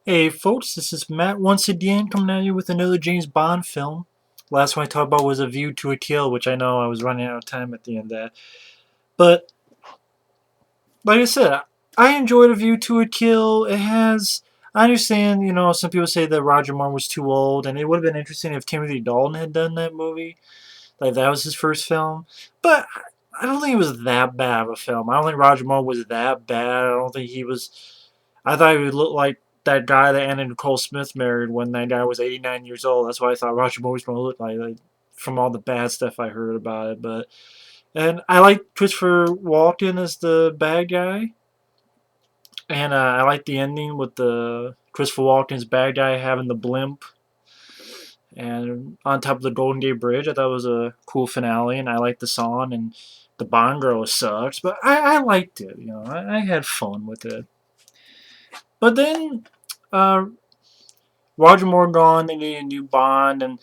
Hey folks, this is Matt once again coming at you with another James Bond film. Last one I talked about was A View to a Kill, which I know I was running out of time at the end of that. But, like I said, I enjoyed A View to a Kill. I understand, some people say that Roger Moore was too old, and it would have been interesting if Timothy Dalton had done that movie. Like, that was his first film. But I don't think it was that bad of a film. I don't think Roger Moore was that bad. I don't think he was. I thought he would look like that guy that Anna Nicole Smith married when that guy was 89 years old. That's what I thought Roger Moore was going to look like from all the bad stuff I heard about it. And I like Christopher Walken as the bad guy. And I like the ending with the Christopher Walken's bad guy having the blimp and on top of the Golden Gate Bridge. I thought it was a cool finale, and I liked the song. And the Bond girl sucks, but I liked it. I had fun with it. But then uh, Roger Moore gone. They needed a new Bond, and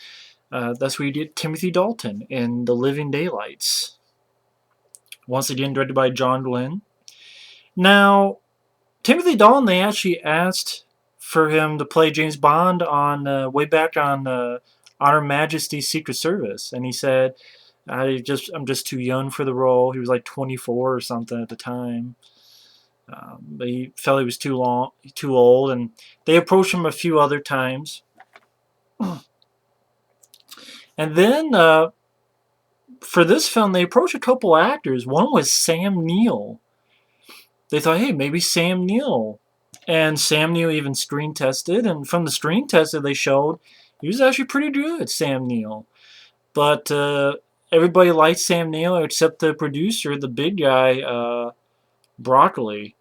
that's where you get Timothy Dalton in The Living Daylights. Once again, directed by John Glenn. Now, Timothy Dalton, they actually asked for him to play James Bond on way back on Her Majesty's Secret Service, and he said, I'm just too young for the role." He was like 24 or something at the time. But he felt he was too old, and they approached him a few other times. And then for this film, they approached a couple actors. One was Sam Neill. They thought, hey, maybe Sam Neill. And Sam Neill even screen tested, and from the screen test that they showed, he was actually pretty good, Sam Neill. But everybody liked Sam Neill except the producer, the big guy, Broccoli.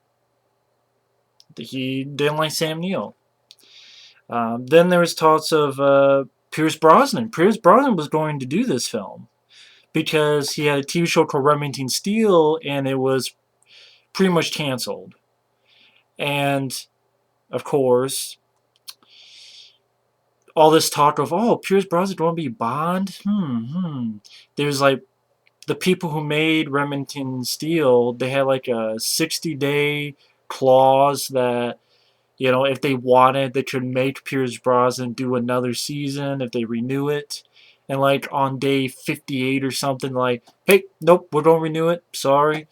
He didn't like Sam Neill. Then there was talks of Pierce Brosnan. Pierce Brosnan was going to do this film because he had a TV show called Remington Steele, and it was pretty much canceled. And, of course, all this talk of, oh, Pierce Brosnan going to be Bond? There's like the people who made Remington Steele, they had like a 60-day clause that, if they wanted, they could make Pierce Brosnan do another season if they renew it. And like on day 58 or something, like, hey, nope, we're going to renew it. Sorry.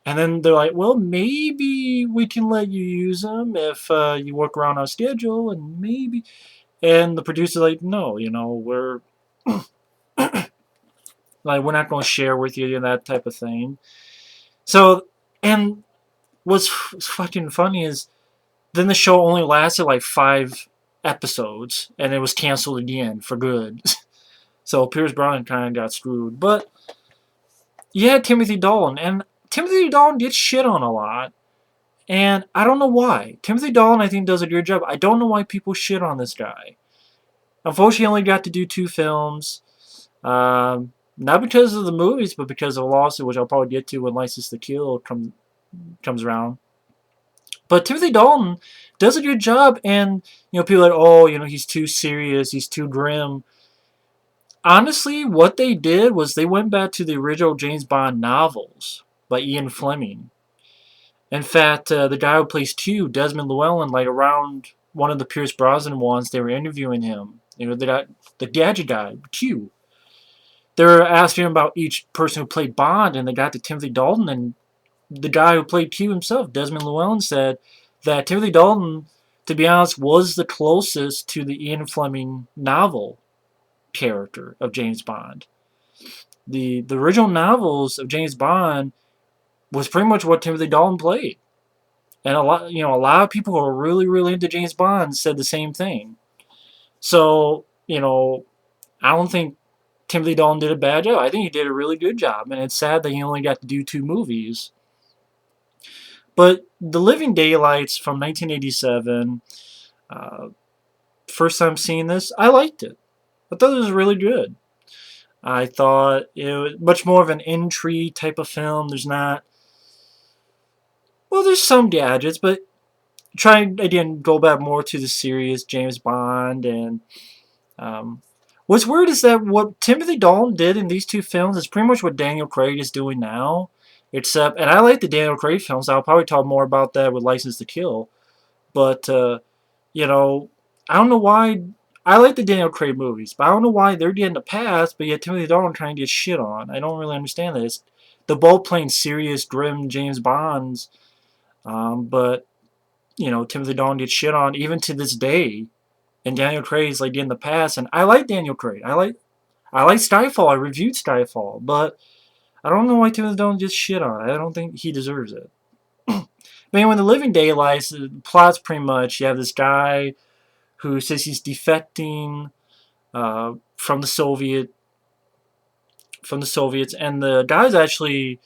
And then they're like, well, maybe we can let you use them if you work around our schedule, and maybe. And the producer's like, no, we're like, we're not going to share with you and that type of thing. So, and what's fucking funny is then the show only lasted like 5 episodes, and it was canceled again for good. So Pierce Brosnan kind of got screwed. But you had Timothy Dalton, and Timothy Dalton gets shit on a lot, and I don't know why. Timothy Dalton, I think, does a good job. I don't know why people shit on this guy. Unfortunately, he only got to do 2 films. Not because of the movies, but because of a lawsuit, which I'll probably get to when License to Kill comes around. But Timothy Dalton does a good job, and people are like, oh, he's too serious, he's too grim. Honestly, what they did was they went back to the original James Bond novels by Ian Fleming. In fact, the guy who plays Q, Desmond Llewellyn, like around one of the Pierce Brosnan ones, they were interviewing him. The gadget guy, Q. They were asking him about each person who played Bond, and they got to Timothy Dalton, and the guy who played Q himself, Desmond Llewellyn, said that Timothy Dalton, to be honest, was the closest to the Ian Fleming novel character of James Bond. The original novels of James Bond was pretty much what Timothy Dalton played. And a lot of people who are really, really into James Bond said the same thing. So, I don't think Timothy Dalton did a bad job. I think he did a really good job. And it's sad that he only got to do 2 movies. But The Living Daylights from 1987, first time seeing this, I liked it. I thought it was really good. I thought it was much more of an intrigue type of film. There's some gadgets, but trying, again, go back more to the serious James Bond. And what's weird is that what Timothy Dalton did in these 2 films is pretty much what Daniel Craig is doing now. And I like the Daniel Craig films. I'll probably talk more about that with License to Kill. But you know, I don't know why. I like the Daniel Craig movies, but I don't know why they're getting the pass, but yet Timothy Dalton trying to get shit on. I don't really understand this. They're both playing serious, grim James Bonds, but Timothy Dalton gets shit on even to this day, and Daniel Craig's like getting the pass. And I like Daniel Craig. I like Skyfall. I reviewed Skyfall, but I don't know why Timothy Dalton gets shit on. I don't think he deserves it. I mean, when the Living Daylights, the plot's pretty much you have this guy who says he's defecting from the Soviets, and the guy's actually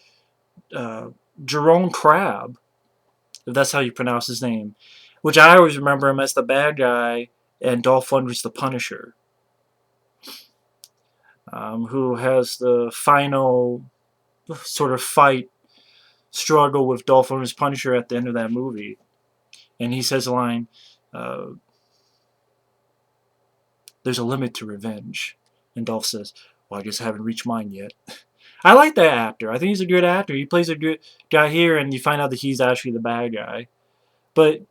uh, Jerome Crab, if that's how you pronounce his name, which I always remember him as the bad guy, and Dolph Lundgren's the Punisher, who has the final sort of fight struggle with Dolph Lundgren's Punisher at the end of that movie, and he says a line. Uh, There's a limit to revenge. And Dolph says, well, I just haven't reached mine yet. I like that actor. I think he's a good actor. He plays a good guy here, and you find out that he's actually the bad guy. But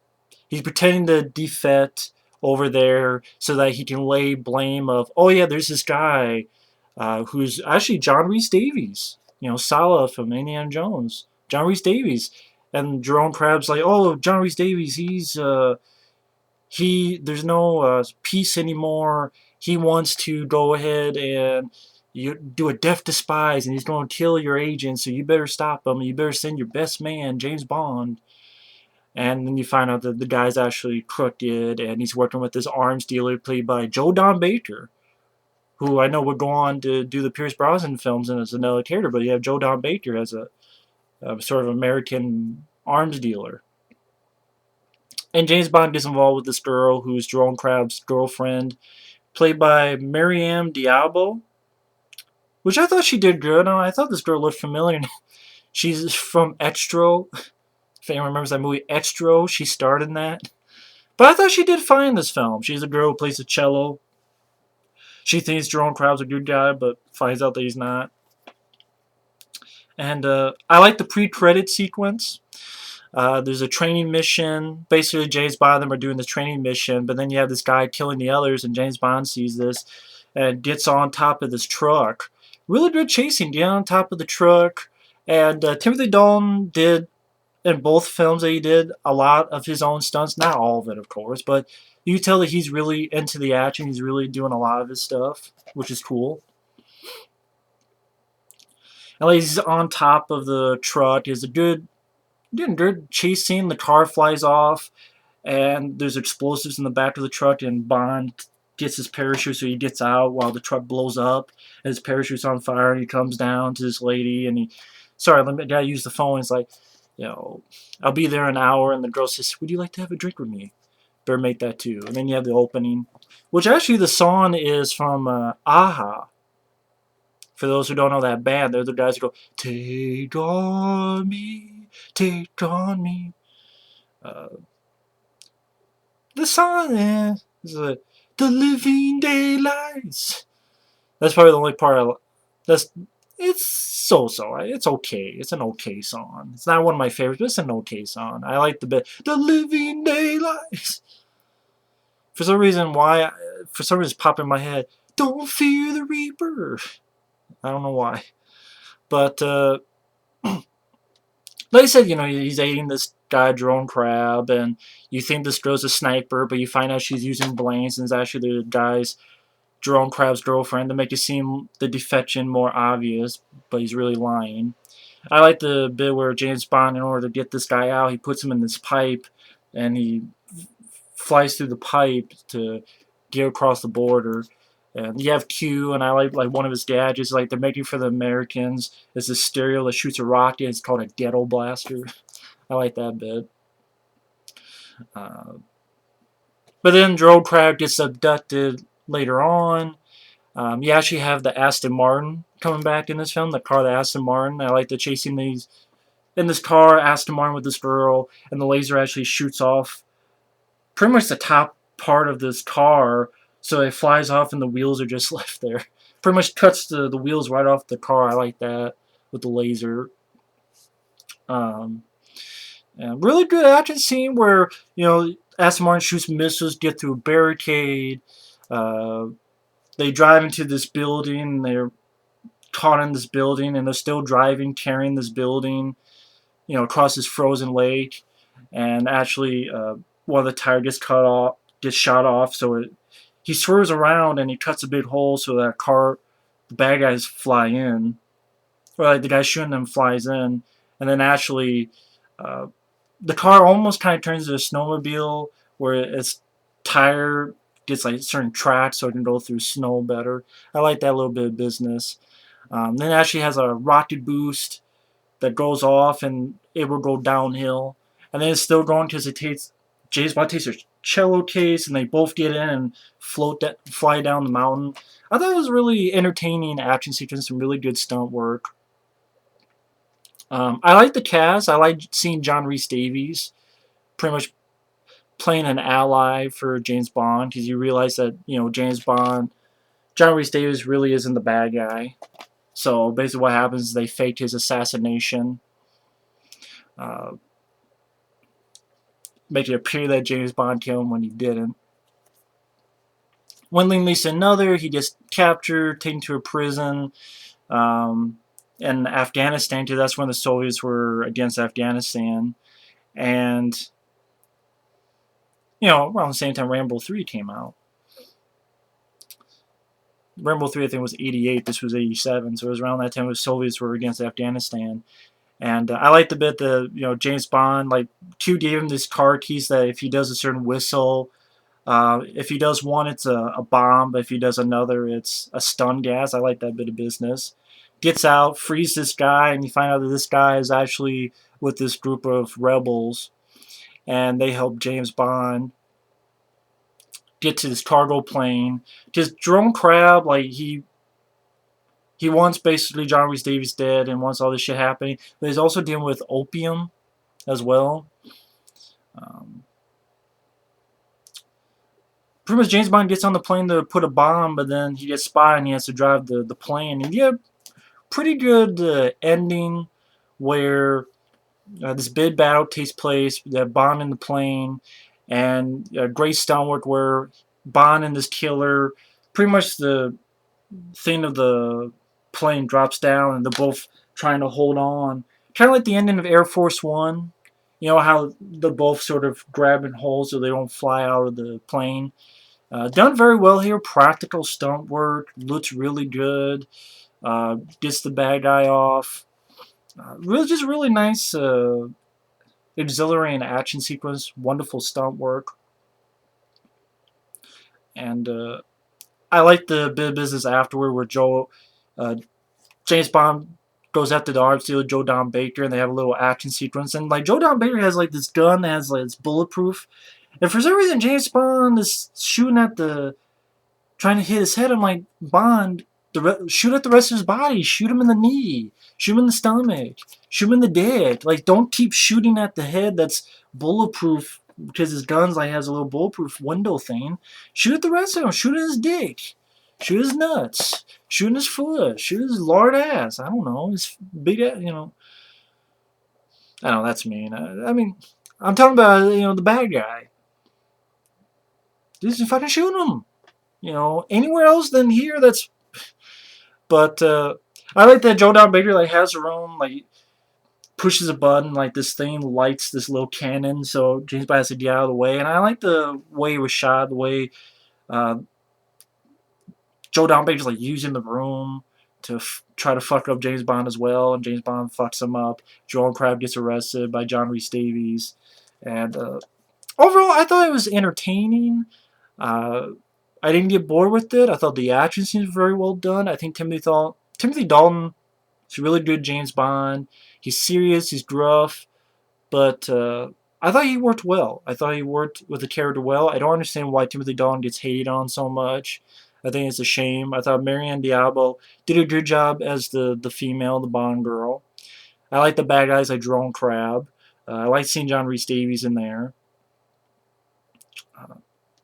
he's pretending to defect over there so that he can lay blame of, oh yeah, there's this guy who's actually John Rhys Davies. Sala from Indiana Jones. John Rhys Davies. And Jerome Crab's like, oh, John Rhys Davies, there's no peace anymore. He wants to go ahead and you do a death to spies, and he's going to kill your agent, so you better stop him. You better send your best man, James Bond. And then you find out that the guy's actually crooked, and he's working with this arms dealer played by Joe Don Baker, who I know would go on to do the Pierce Brosnan films and as another character, but you have Joe Don Baker as a sort of American arms dealer. And James Bond gets involved with this girl who's Jerome Crab's girlfriend, played by Marianne Diabo, which I thought she did good. I thought this girl looked familiar. She's from Extro. If anyone remembers that movie, Extro, she starred in that. But I thought she did fine in this film. She's a girl who plays the cello. She thinks Jerome Crab's a good guy, but finds out that he's not. And I like the pre-credit sequence. There's a training mission. Basically, James Bond and them are doing this training mission, but then you have this guy killing the others, and James Bond sees this and gets on top of this truck. Really good chasing, get on top of the truck. And Timothy Dalton did, in both films that he did, a lot of his own stunts. Not all of it, of course, but you can tell that he's really into the action. He's really doing a lot of his stuff, which is cool. And he's on top of the truck. Is a good chase scene. The car flies off, and there's explosives in the back of the truck, and Bond gets his parachute, so he gets out while the truck blows up, and his parachute's on fire, and he comes down to this lady, and I gotta use the phone. It's like, I'll be there in an hour, and the girl says, would you like to have a drink with me? Better make that too. And then you have the opening, which actually the song is from Aha. For those who don't know that band, they're the guys who go, take on me, take on me. The song is the living daylights. That's probably the only part it's so-so. It's okay. It's an okay song. It's not one of my favorites, but it's an okay song. I like the bit, the living daylights. For some reason, it's popping in my head. Don't fear the reaper. I don't know why. But, like I said, he's aiding this guy, Jerome Crab, and you think this girl's a sniper, but you find out she's using blanks, and it's actually the guy's, Jerome Crab's girlfriend, to make it seem the defection more obvious, but he's really lying. I like the bit where James Bond, in order to get this guy out, he puts him in this pipe, and he flies through the pipe to get across the border. And you have Q, and I like one of his gadgets, like they're making for the Americans. It's a stereo that shoots a rocket. It's called a ghetto blaster. I like that bit. But then Jerome Crab gets abducted later on. You actually have the Aston Martin coming back in this film, the car, the Aston Martin. I like the chasing these in this car, Aston Martin with this girl, and the laser actually shoots off pretty much the top part of this car, so it flies off and the wheels are just left there. Pretty much cuts the wheels right off the car. I like that with the laser. And really good action scene where, Aston Martin shoots missiles, get through a barricade. Uh, they drive into this building. They're caught in this building, and they're still driving, carrying this building, across this frozen lake. And actually, one of the tires gets cut off, gets shot off. So he swerves around and he cuts a big hole so that the bad guys fly in, or like the guy shooting them flies in, and then actually, uh, the car almost kind of turns into a snowmobile where its tire gets like certain tracks so it can go through snow better. I like that little bit of business. Then it actually has a rocket boost that goes off and it will go downhill. And then it's still going because James Bond takes a cello case and they both get in and fly down the mountain. I thought it was really entertaining action sequence, some really good stunt work. I like the cast. I like seeing John Rhys Davies pretty much playing an ally for James Bond because you realize that John Rhys Davies really isn't the bad guy. So basically, what happens is they faked his assassination, uh, make it appear that James Bond killed him when he didn't. One thing leads to another. He gets captured, taken to a prison in Afghanistan, because that's when the Soviets were against Afghanistan. And, around the same time Rambo 3 came out. Rambo 3, I think, was 88. This was 87. So it was around that time the Soviets were against Afghanistan. And I like the bit that, James Bond, like, Q gave him this car keys that if he does a certain whistle, if he does one, it's a bomb. But if he does another, it's a stun gas. I like that bit of business. Gets out, frees this guy, and you find out that this guy is actually with this group of rebels. And they help James Bond get to this cargo plane. Because Jerome Crabb, like, he wants basically John Rhys Davies dead and wants all this shit happening. But he's also dealing with opium as well. Pretty much James Bond gets on the plane to put a bomb, but then he gets spotted and he has to drive the plane. And you have pretty good ending where this big battle takes place, that Bond in the plane, and great stunt work where Bond and this killer, pretty much the thing of the plane drops down and they're both trying to hold on. Kind of like the ending of Air Force One. You know how they're both sort of grabbing hold so they don't fly out of the plane. Done very well here. Practical stunt work. Looks really good. Gets the bad guy off. Just really nice, exhilarating action sequence. Wonderful stunt work. And I like the bit of business afterward where James Bond goes after the arms dealer Joe Don Baker, and they have a little action sequence. And like Joe Don Baker has like this gun that has like it's bulletproof. And for some reason, James Bond is shooting at trying to hit his head. I'm like, Bond, shoot at the rest of his body. Shoot him in the knee. Shoot him in the stomach. Shoot him in the dick. Like, don't keep shooting at the head that's bulletproof because his gun's like has a little bulletproof window thing. Shoot at the rest of him. Shoot at his dick. Shoot his nuts. Shoot his foot. Shoot his lard ass. I don't know. His big, I don't know. That's mean. I mean, I'm talking about, the bad guy. Just fucking shoot him. Anywhere else than here, that's. But I like that Joe Don Baker like has her own like pushes a button like this thing lights this little cannon, so James Bond has to get out of the way. And I like the way it was shot, the way uh, Joe Don Baker's like using the room to try to fuck up James Bond as well, and James Bond fucks him up. Joel Crabbe gets arrested by John Rhys Davies, and overall, I thought it was entertaining. I didn't get bored with it. I thought the action scenes were very well done. I think Timothy Dalton is a really good James Bond. He's serious, he's gruff, but I thought he worked well. I thought he worked with the character well. I don't understand why Timothy Dalton gets hated on so much. I think it's a shame. I thought Marianne Diablo did a good job as the female, the Bond girl. I like the bad guys like Jerome Crabbe. I like seeing John Rhys Davies in there.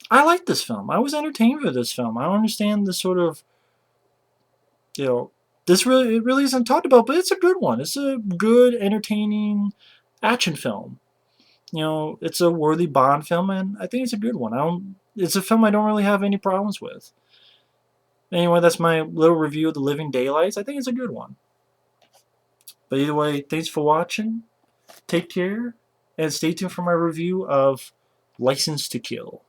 I like this film. I was entertained with this film. I don't understand the sort of, it really isn't talked about, but it's a good one. It's a good, entertaining action film. it's a worthy Bond film, and I think it's a good one. It's a film I don't really have any problems with. Anyway, that's my little review of The Living Daylights. I think it's a good one. But either way, thanks for watching. Take care, and stay tuned for my review of License to Kill.